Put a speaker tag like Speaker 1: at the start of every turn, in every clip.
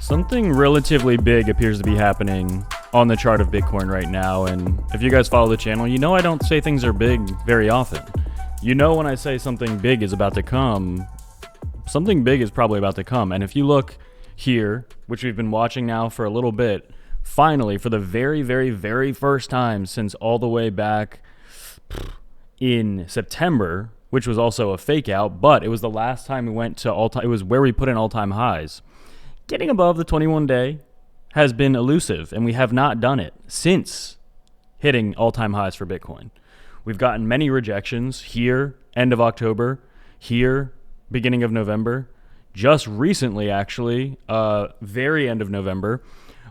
Speaker 1: Something relatively big appears to be happening on the chart of Bitcoin right now, and if you guys follow the channel, you know I don't say things are big very often. You know when I say something big is about to come, something big is probably about to come. And if you look here, which we've been watching now for a little bit, finally, for the very, very, very first time since all the way back in September, which was also a fake out, but it was the last time we went to all-time, it was where we put in all-time highs. Getting above the 21-day has been elusive, and we have not done it since hitting all-time highs for Bitcoin. We've gotten many rejections here, end of October, here, beginning of November, just recently, actually, very end of November,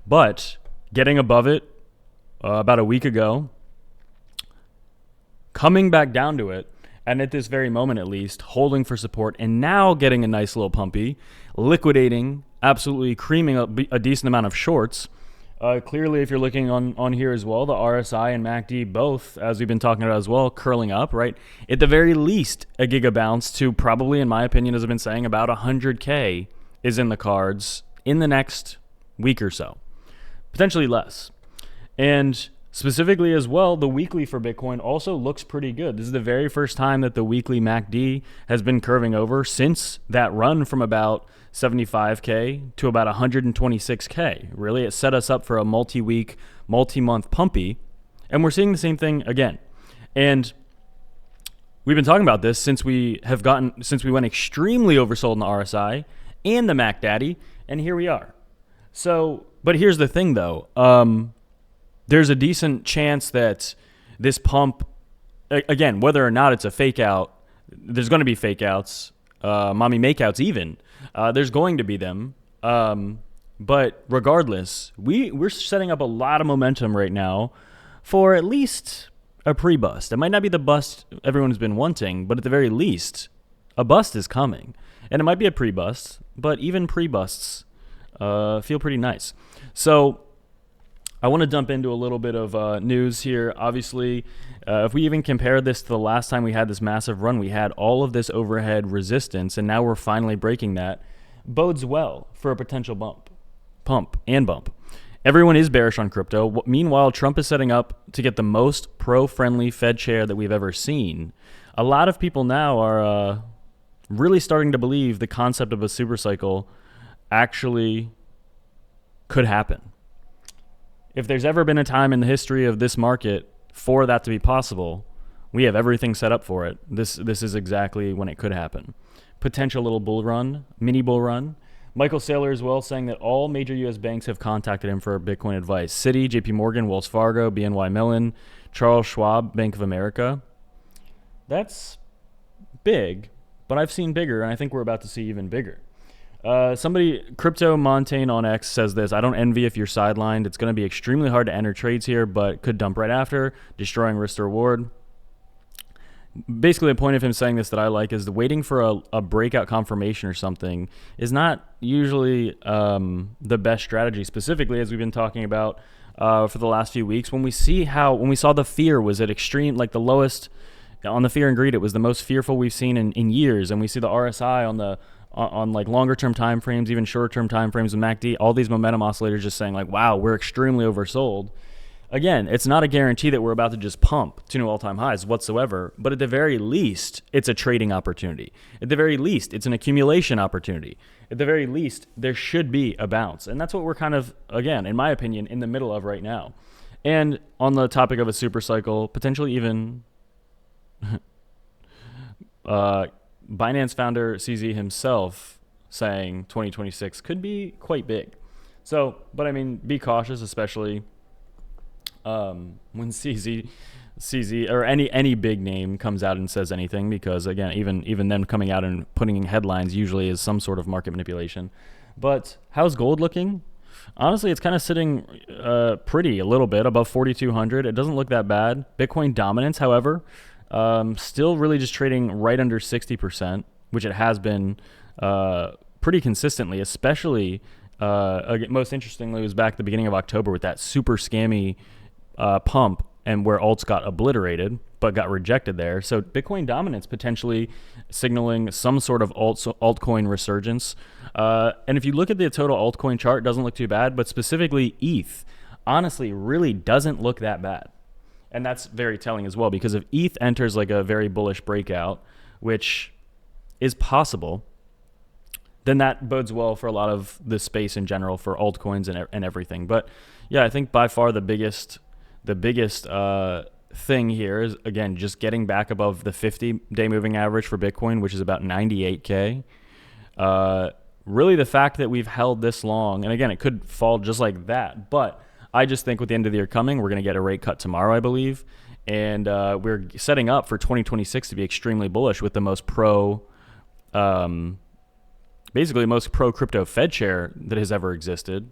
Speaker 1: but getting above it about a week ago, coming back down to it, and at this very moment at least, holding for support, and now getting a nice little pumpy, liquidating, absolutely creaming up a decent amount of shorts. Clearly, if you're looking on here as well, the RSI and MACD both, as we've been talking about as well, curling up, right? At the very least, a giga bounce to probably, in my opinion, as I've been saying, about 100K is in the cards in the next week or so, potentially less. And specifically as well, the weekly for Bitcoin also looks pretty good. This is the very first time that the weekly MACD has been curving over since that run from about 75K to about 126K. Really, it set us up for a multi-week, multi-month pumpy, and we're seeing the same thing again. And we've been talking about this since we went extremely oversold in the RSI and the MACD, and here we are. So, but here's the thing though, there's a decent chance that this pump, again, whether or not it's a fake out, there's going to be fake outs, mommy makeouts even. There's going to be them. But regardless, we're setting up a lot of momentum right now for at least a pre-bust. It might not be the bust everyone's been wanting, but at the very least, a bust is coming. And it might be a pre-bust, but even pre-busts feel pretty nice. So I want to dump into a little bit of news here. Obviously, if we even compare this to the last time we had this massive run, we had all of this overhead resistance, and now we're finally breaking that. Bodes well for a potential pump. Everyone is bearish on crypto. Meanwhile, Trump is setting up to get the most pro-friendly Fed chair that we've ever seen. A lot of people now are really starting to believe the concept of a supercycle actually could happen. If there's ever been a time in the history of this market for that to be possible, we have everything set up for it. This is exactly when it could happen. Potential little bull run, mini bull run. Michael Saylor as well saying that all major U.S. banks have contacted him for Bitcoin advice. Citi, JP Morgan, Wells Fargo, BNY Mellon, Charles Schwab, Bank of America. That's big, but I've seen bigger, and I think we're about to see even bigger. Crypto Montaigne on X says this: I don't envy if you're sidelined. It's going to be extremely hard to enter trades here, but could dump right after, destroying risk to reward. Basically, the point of him saying this that I like is the waiting for a breakout confirmation or something is not usually the best strategy, specifically as we've been talking about for the last few weeks. When we saw the fear was at extreme, like the lowest on the fear and greed, it was the most fearful we've seen in years, and we see the RSI on like longer term time frames, even shorter term time frames, and MACD, all these momentum oscillators just saying like, wow, we're extremely oversold. Again, it's not a guarantee that we're about to just pump to new all-time highs whatsoever, but at the very least, it's a trading opportunity. At the very least, it's an accumulation opportunity. At the very least, there should be a bounce. And that's what we're kind of, again, in my opinion, in the middle of right now. And on the topic of a super cycle, potentially even Binance founder CZ himself saying 2026 could be quite big. So, but I mean, be cautious, especially when CZ or any big name comes out and says anything, because again, even them coming out and putting in headlines usually is some sort of market manipulation. But how's gold looking? Honestly, it's kind of sitting pretty a little bit above 4,200. It doesn't look that bad. Bitcoin dominance, however, still really just trading right under 60%, which it has been pretty consistently, especially most interestingly, it was back at the beginning of October with that super scammy pump and where alts got obliterated but got rejected there. So Bitcoin dominance potentially signaling some sort of altcoin resurgence. And if you look at the total altcoin chart, it doesn't look too bad, but specifically ETH, honestly, really doesn't look that bad. And that's very telling as well, because if ETH enters like a very bullish breakout, which is possible, then that bodes well for a lot of the space in general for altcoins and everything. But yeah, I think by far the biggest thing here is, again, just getting back above the 50-day moving average for Bitcoin, which is about 98K. Really the fact that we've held this long, and again, it could fall just like that, but I just think with the end of the year coming, we're going to get a rate cut tomorrow, I believe. And we're setting up for 2026 to be extremely bullish with the most basically the most pro-crypto Fed chair that has ever existed.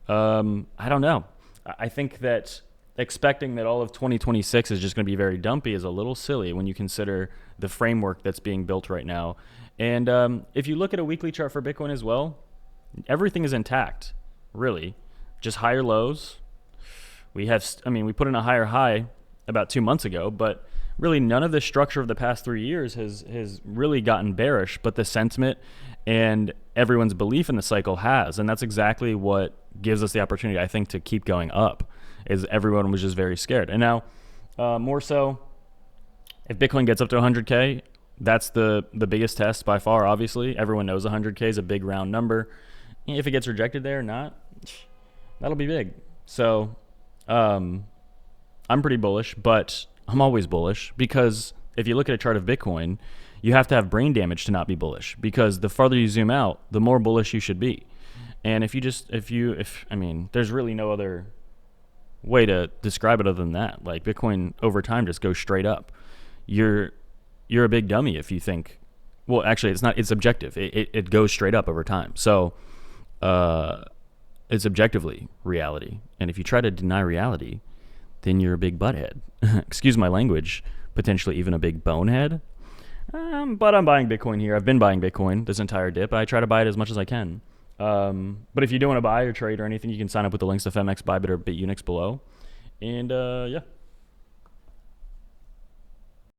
Speaker 1: I don't know. I think that expecting that all of 2026 is just going to be very dumpy is a little silly when you consider the framework that's being built right now. And if you look at a weekly chart for Bitcoin as well, everything is intact, really. Just higher lows. We put in a higher high about 2 months ago, but really none of the structure of the past 3 years has really gotten bearish, but the sentiment and everyone's belief in the cycle has. And that's exactly what gives us the opportunity, I think, to keep going up, is everyone was just very scared. And now, more so, if Bitcoin gets up to 100K, that's the biggest test by far, obviously. Everyone knows 100K is a big round number. If it gets rejected there or not, that'll be big. So I'm pretty bullish, but I'm always bullish, because if you look at a chart of Bitcoin, you have to have brain damage to not be bullish, because the farther you zoom out, the more bullish you should be. And there's really no other way to describe it other than that. Like, Bitcoin over time just goes straight up. You're a big dummy if you think, well, actually it's objective. It goes straight up over time. So it's objectively reality. And if you try to deny reality, then you're a big butthead. Excuse my language, potentially even a big bonehead. But I'm buying Bitcoin here. I've been buying Bitcoin this entire dip. I try to buy it as much as I can. But if you do want to buy or trade or anything, you can sign up with the links to FMX, BYBIT, or BITUNIX below. And yeah.